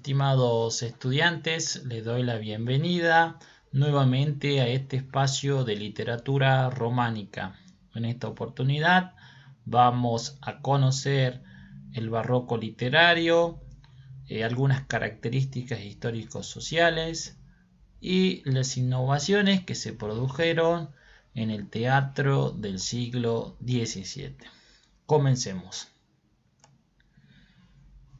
estimados estudiantes, les doy la bienvenida nuevamente a este espacio de literatura románica. En esta oportunidad vamos a conocer el barroco literario, algunas características históricos sociales y las innovaciones que se produjeron en el teatro del siglo XVII. Comencemos.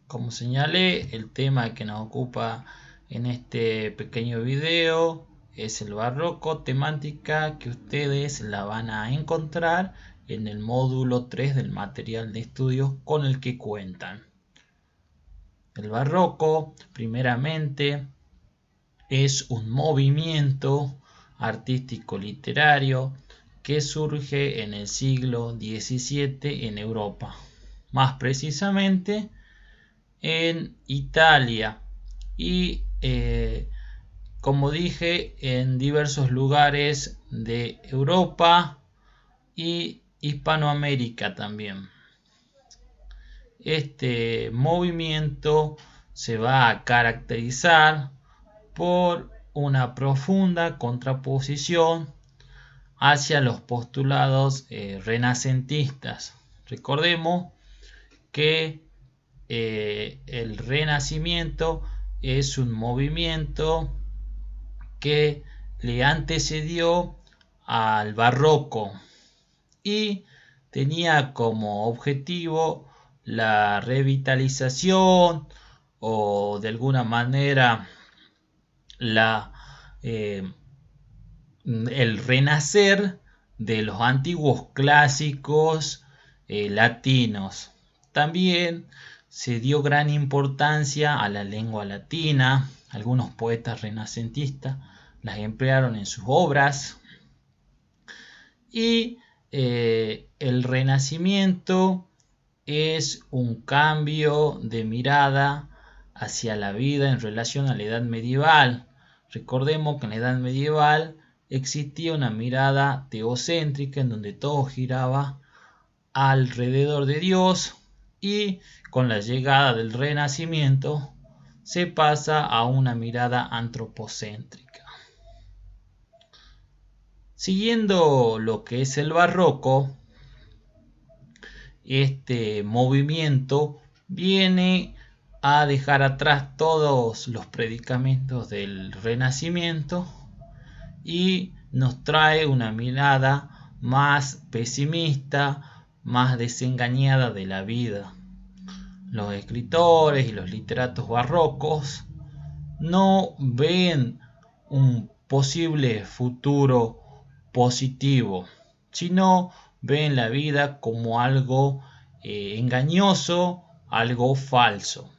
Como señalé, el tema que nos ocupa en este pequeño video es el barroco, temática que ustedes la van a encontrar en el módulo 3 del material de estudios con el que cuentan. El barroco, primeramente, es un movimiento artístico literario que surge en el siglo XVII en Europa, más precisamente en Italia y como dije, en diversos lugares de Europa y Hispanoamérica también. Este movimiento se va a caracterizar por una profunda contraposición hacia los postulados renacentistas. Recordemos que el Renacimiento es un movimiento que le antecedió al Barroco y tenía como objetivo la revitalización o de alguna manera el renacer de los antiguos clásicos latinos. También se dio gran importancia a la lengua latina. Algunos poetas renacentistas las emplearon en sus obras. Y el Renacimiento es un cambio de mirada hacia la vida en relación a la Edad Medieval. Recordemos que en la Edad Medieval existía una mirada teocéntrica en donde todo giraba alrededor de Dios, y con la llegada del Renacimiento se pasa a una mirada antropocéntrica. Siguiendo lo que es el barroco, este movimiento viene a dejar atrás todos los predicamentos del Renacimiento y nos trae una mirada más pesimista, más desengañada de la vida. Los escritores y los literatos barrocos no ven un posible futuro positivo, sino ven la vida como algo engañoso, algo falso.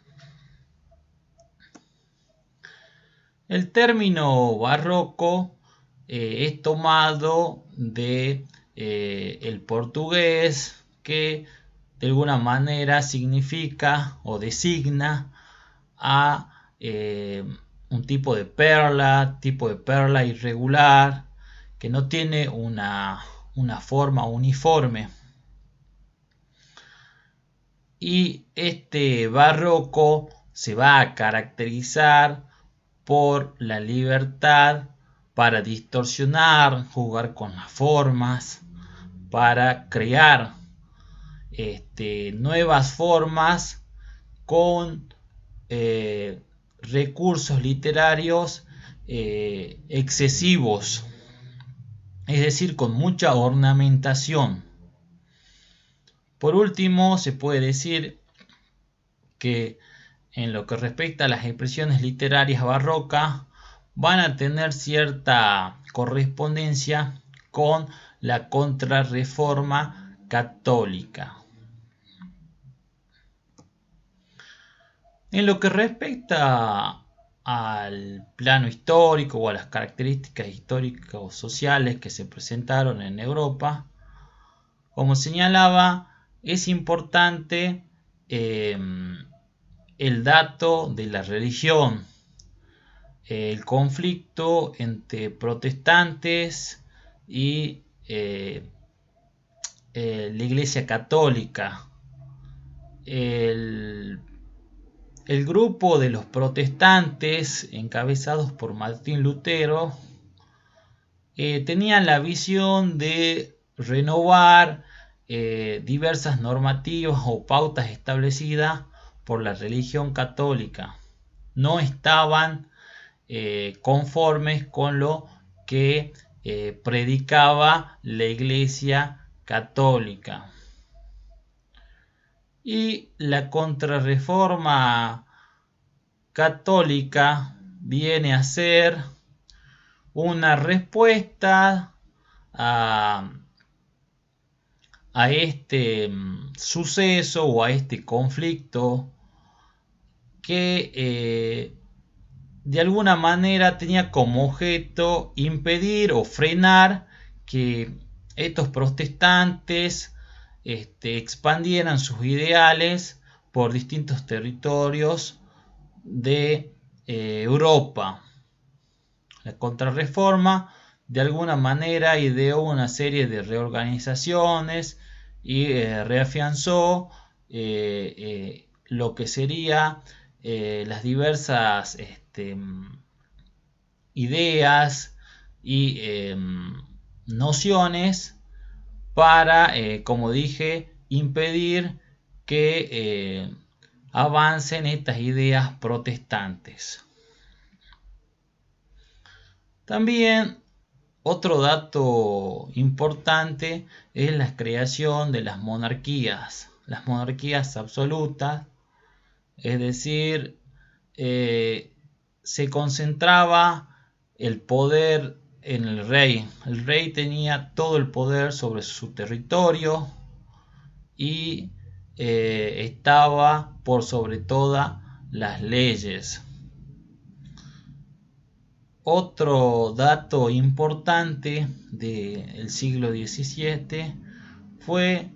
El término barroco es tomado de el portugués, que de alguna manera significa o designa a un tipo de perla irregular que no tiene una forma uniforme. Y este barroco se va a caracterizar por la libertad para distorsionar, jugar con las formas, para crear nuevas formas con recursos literarios excesivos, es decir, con mucha ornamentación. Por último, se puede decir que en lo que respecta a las expresiones literarias barrocas, van a tener cierta correspondencia con la Contrarreforma católica. En lo que respecta al plano histórico o a las características históricos sociales que se presentaron en Europa, como señalaba, es importante el dato de la religión, el conflicto entre protestantes y la Iglesia Católica, el el grupo de los protestantes, encabezados por Martín Lutero, tenían la visión de renovar diversas normativas o pautas establecidas por la religión católica. No estaban conformes con lo que predicaba la Iglesia católica. Y la Contrarreforma católica viene a ser una respuesta a este suceso o a este conflicto que de alguna manera tenía como objeto impedir o frenar que estos protestantes expandieran sus ideales por distintos territorios de Europa. La Contrarreforma de alguna manera ideó una serie de reorganizaciones y reafianzó lo que sería las diversas ideas y nociones para, como dije, impedir que avancen estas ideas protestantes. También otro dato importante es la creación de las monarquías absolutas, es decir, se concentraba el poder en el rey. El rey tenía todo el poder sobre su territorio y estaba por sobre todas las leyes. Otro dato importante del siglo XVII fue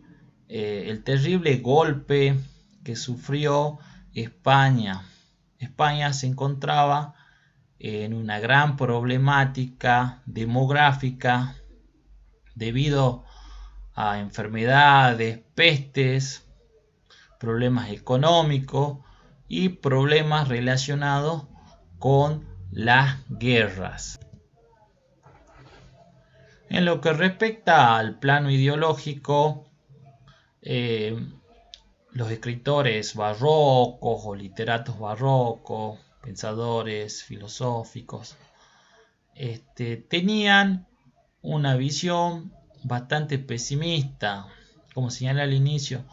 el terrible golpe que sufrió España. España se encontraba en una gran problemática demográfica debido a enfermedades, pestes, problemas económicos y problemas relacionados con las guerras. En lo que respecta al plano ideológico, los escritores barrocos o literatos barrocos, pensadores filosóficos, tenían una visión bastante pesimista, como señalé al inicio,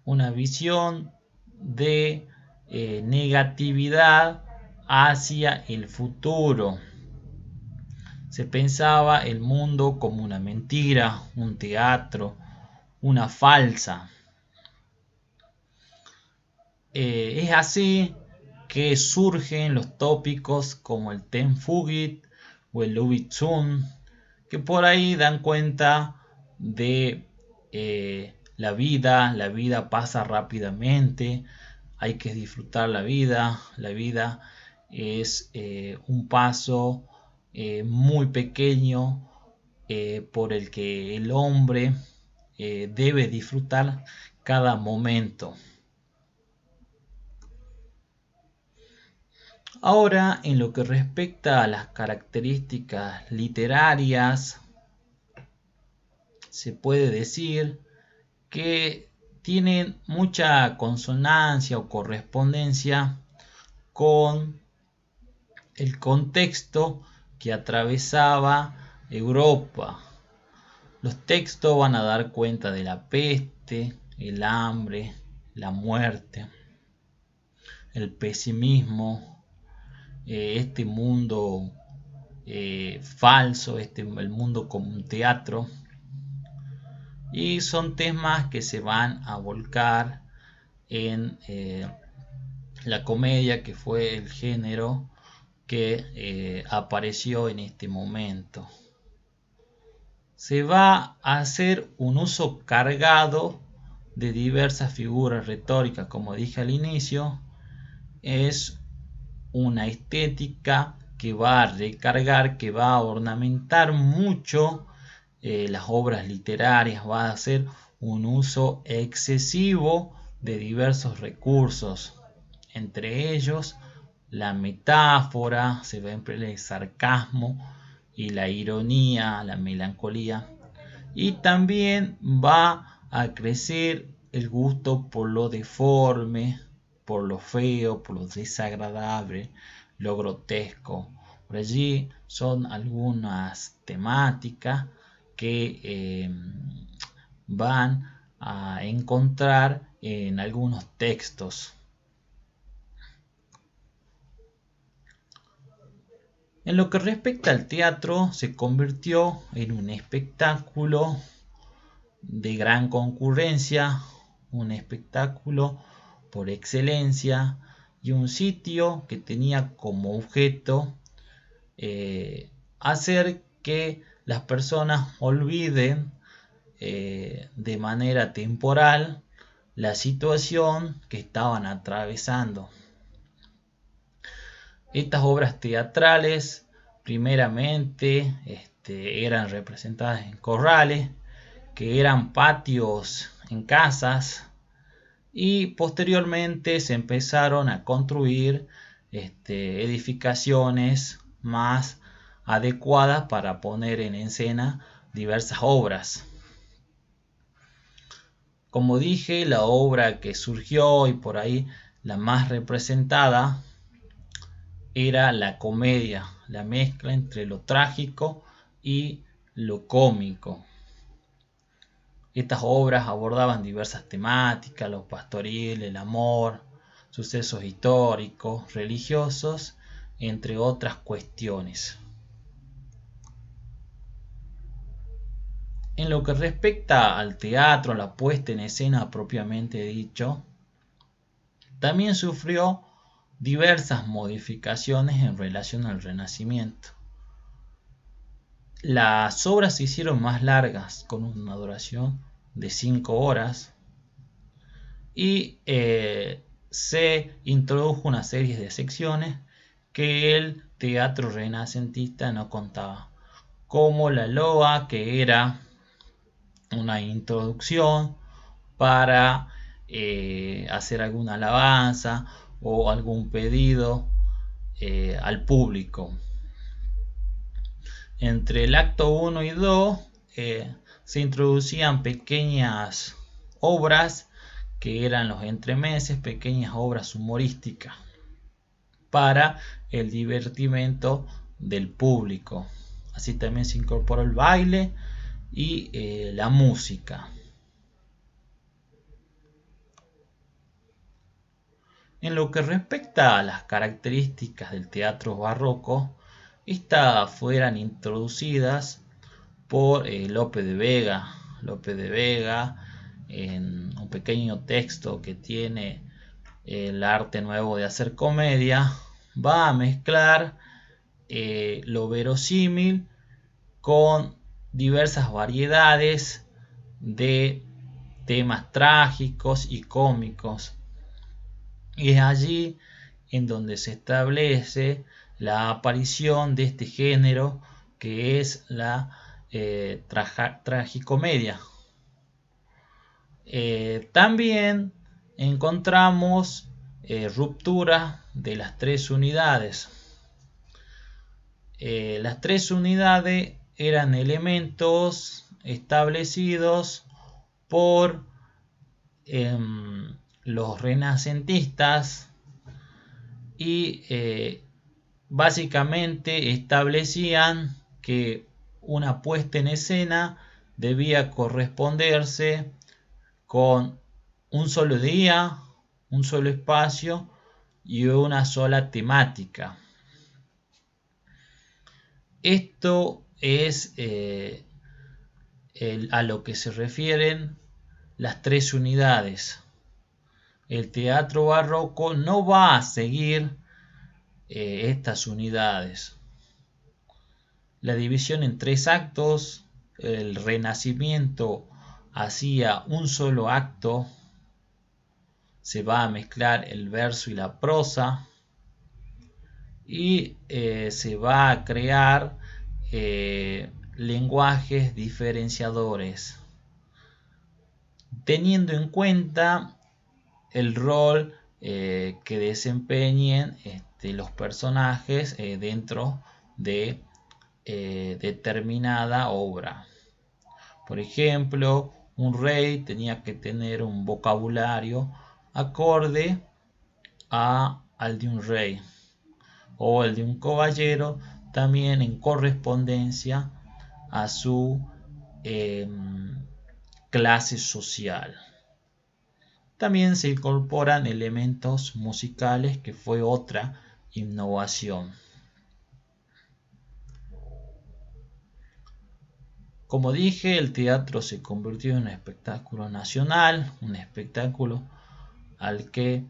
una visión de negatividad hacia el futuro. Se pensaba el mundo como una mentira, un teatro, una falsa. Es así que surgen los tópicos como el Tenfugit o el Lubitsun, que por ahí dan cuenta de la vida pasa rápidamente, hay que disfrutar la vida es un paso muy pequeño por el que el hombre debe disfrutar cada momento. Ahora, en lo que respecta a las características literarias, se puede decir que tienen mucha consonancia o correspondencia con el contexto que atravesaba Europa. Los textos van a dar cuenta de la peste, el hambre, la muerte, el pesimismo, este mundo falso, el mundo como un teatro. Y son temas que se van a volcar en la comedia, que fue el género que apareció en este momento. Se va a hacer un uso cargado de diversas figuras retóricas, como dije al inicio. Es una estética que va a recargar, que va a ornamentar mucho las obras literarias, va a hacer un uso excesivo de diversos recursos. entre ellos la metáfora, se va a emplear el sarcasmo y la ironía, la melancolía, y también va a crecer el gusto por lo deforme, por lo feo, por lo desagradable, lo grotesco. Por allí son algunas temáticas que van a encontrar en algunos textos. En lo que respecta al teatro, se convirtió en un espectáculo de gran concurrencia, un espectáculo por excelencia y un sitio que tenía como objeto hacer que las personas olviden de manera temporal la situación que estaban atravesando. Estas obras teatrales primeramente eran representadas en corrales, que eran patios en casas, y posteriormente se empezaron a construir edificaciones más adecuadas para poner en escena diversas obras. Como dije, la obra que surgió y por ahí la más representada era la comedia, la mezcla entre lo trágico y lo cómico. Estas obras abordaban diversas temáticas: lo pastoril, el amor, sucesos históricos, religiosos, entre otras cuestiones. En lo que respecta al teatro, la puesta en escena propiamente dicho, también sufrió diversas modificaciones en relación al Renacimiento. Las obras se hicieron más largas, con una duración de 5 horas, y se introdujo una serie de secciones que el teatro renacentista no contaba, como la loa, que era una introducción para hacer alguna alabanza o algún pedido al público. Entre el acto 1 y 2 se introducían pequeñas obras que eran los entremeses, pequeñas obras humorísticas para el divertimento del público. Así también se incorporó el baile y la música. En lo que respecta a las características del teatro barroco, estas fueron introducidas por Lope de Vega. Lope de Vega, en un pequeño texto que tiene El arte nuevo de hacer comedia, va a mezclar lo verosímil con diversas variedades de temas trágicos y cómicos. Y es allí en donde se establece la aparición de este género, que es la tragicomedia. También encontramos ruptura de las tres unidades. Las tres unidades eran elementos establecidos por los renacentistas y básicamente establecían que una puesta en escena debía corresponderse con un solo día, un solo espacio y una sola temática. Esto es a lo que se refieren las tres unidades. El teatro barroco no va a seguir estas unidades. La división en tres actos, el Renacimiento hacía un solo acto, se va a mezclar el verso y la prosa, y se va a crear lenguajes diferenciadores, teniendo en cuenta el rol que desempeñen los personajes dentro de determinada obra. Por ejemplo, un rey tenía que tener un vocabulario acorde al de un rey, o el de un caballero también en correspondencia a su eh, clase social. También se incorporan elementos musicales, que fue otra innovación. Como dije, el teatro se convirtió en un espectáculo nacional, un espectáculo al que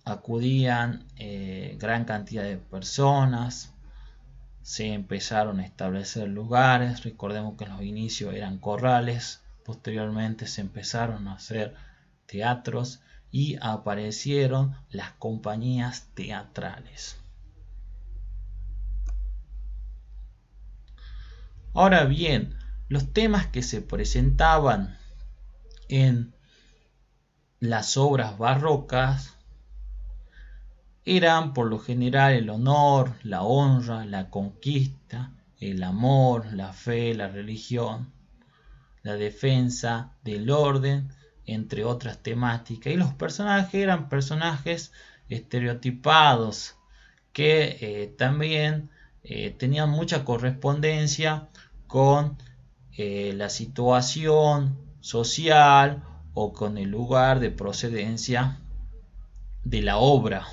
acudían gran cantidad de personas. Se empezaron a establecer lugares. Recordemos que en los inicios eran corrales, posteriormente se empezaron a hacer teatros y aparecieron las compañías teatrales. Ahora bien, los temas que se presentaban en las obras barrocas eran por lo general el honor, la honra, la conquista, el amor, la fe, la religión, la defensa del orden, entre otras temáticas. Y los personajes eran personajes estereotipados que también tenían mucha correspondencia con la situación social o con el lugar de procedencia de la obra.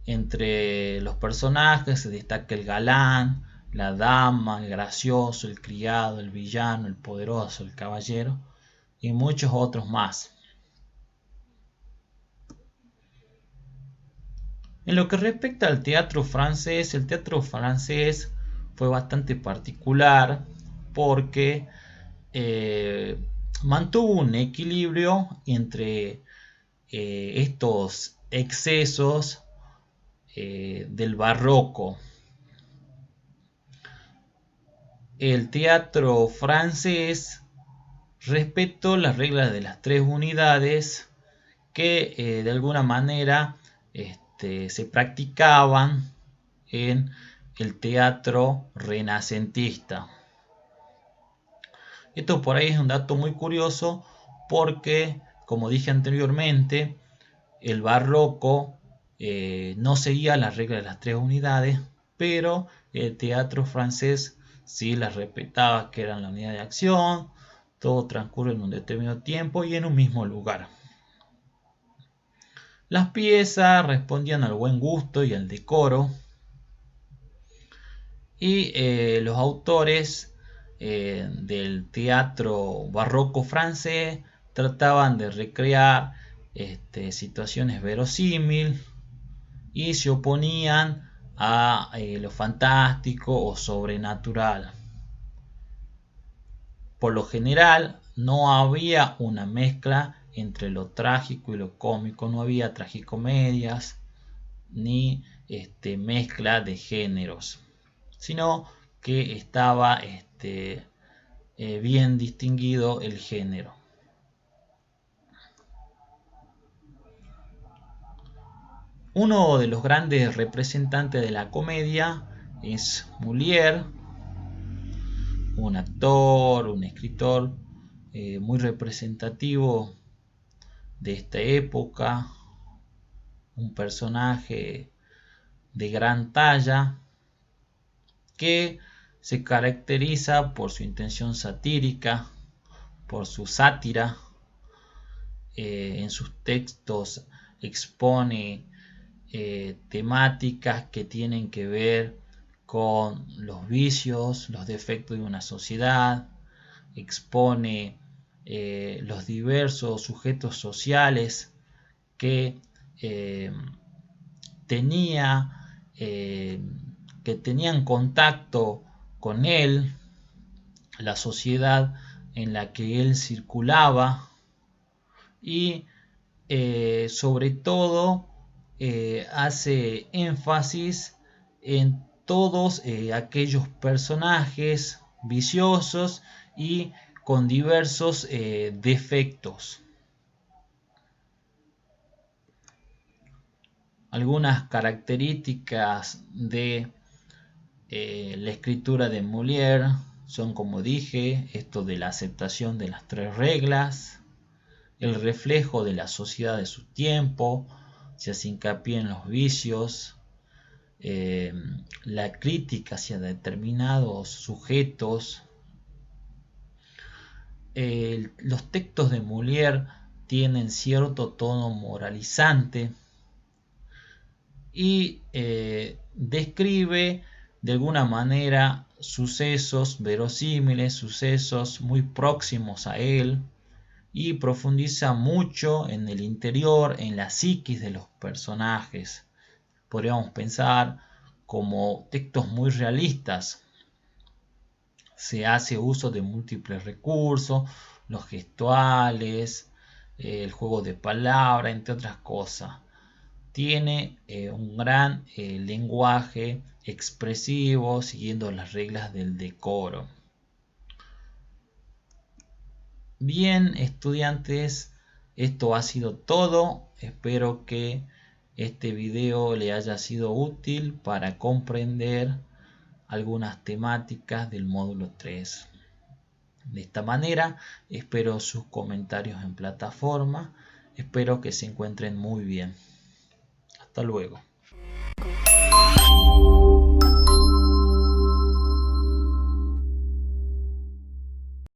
Entre los personajes se destaca el galán, la dama, el gracioso, el criado, el villano, el poderoso, el caballero y muchos otros más. En lo que respecta al teatro francés, el teatro francés fue bastante particular porque mantuvo un equilibrio entre estos excesos del barroco. El teatro francés respetó las reglas de las tres unidades que de alguna manera se practicaban en el teatro renacentista. Esto por ahí es un dato muy curioso porque, como dije anteriormente, el barroco no seguía las reglas de las tres unidades, pero el teatro francés sí las respetaba, que eran la unidad de acción, todo transcurre en un determinado tiempo y en un mismo lugar. Las piezas respondían al buen gusto y al decoro, y los autores del teatro barroco francés trataban de recrear situaciones verosímiles y se oponían a lo fantástico o sobrenatural. Por lo general no había una mezcla entre lo trágico y lo cómico, no había tragicomedias ni mezcla de géneros, sino que estaba bien distinguido el género. Uno de los grandes representantes de la comedia es Molière, un actor, un escritor muy representativo de esta época, un personaje de gran talla que se caracteriza por su intención satírica, por su sátira. En sus textos expone temáticas que tienen que ver con los vicios, los defectos de una sociedad, expone los diversos sujetos sociales que que tenían contacto con él, la sociedad en la que él circulaba, y sobre todo hace énfasis en todos aquellos personajes viciosos y con diversos defectos. Algunas características de la escritura de Molière son, como dije, esto de la aceptación de las tres reglas, el reflejo de la sociedad de su tiempo, se hace hincapié en los vicios, eh, la crítica hacia determinados sujetos. Los textos de Molière tienen cierto tono moralizante y describe de alguna manera sucesos verosímiles, sucesos muy próximos a él, y profundiza mucho en el interior, en la psiquis de los personajes. Podríamos pensar como textos muy realistas. Se hace uso de múltiples recursos, los gestuales, el juego de palabras, entre otras cosas. Tiene un gran lenguaje expresivo siguiendo las reglas del decoro. Bien, estudiantes, esto ha sido todo. Espero que este video le haya sido útil para comprender algunas temáticas del módulo 3. De esta manera, espero sus comentarios en plataforma. Espero que se encuentren muy bien. Hasta luego.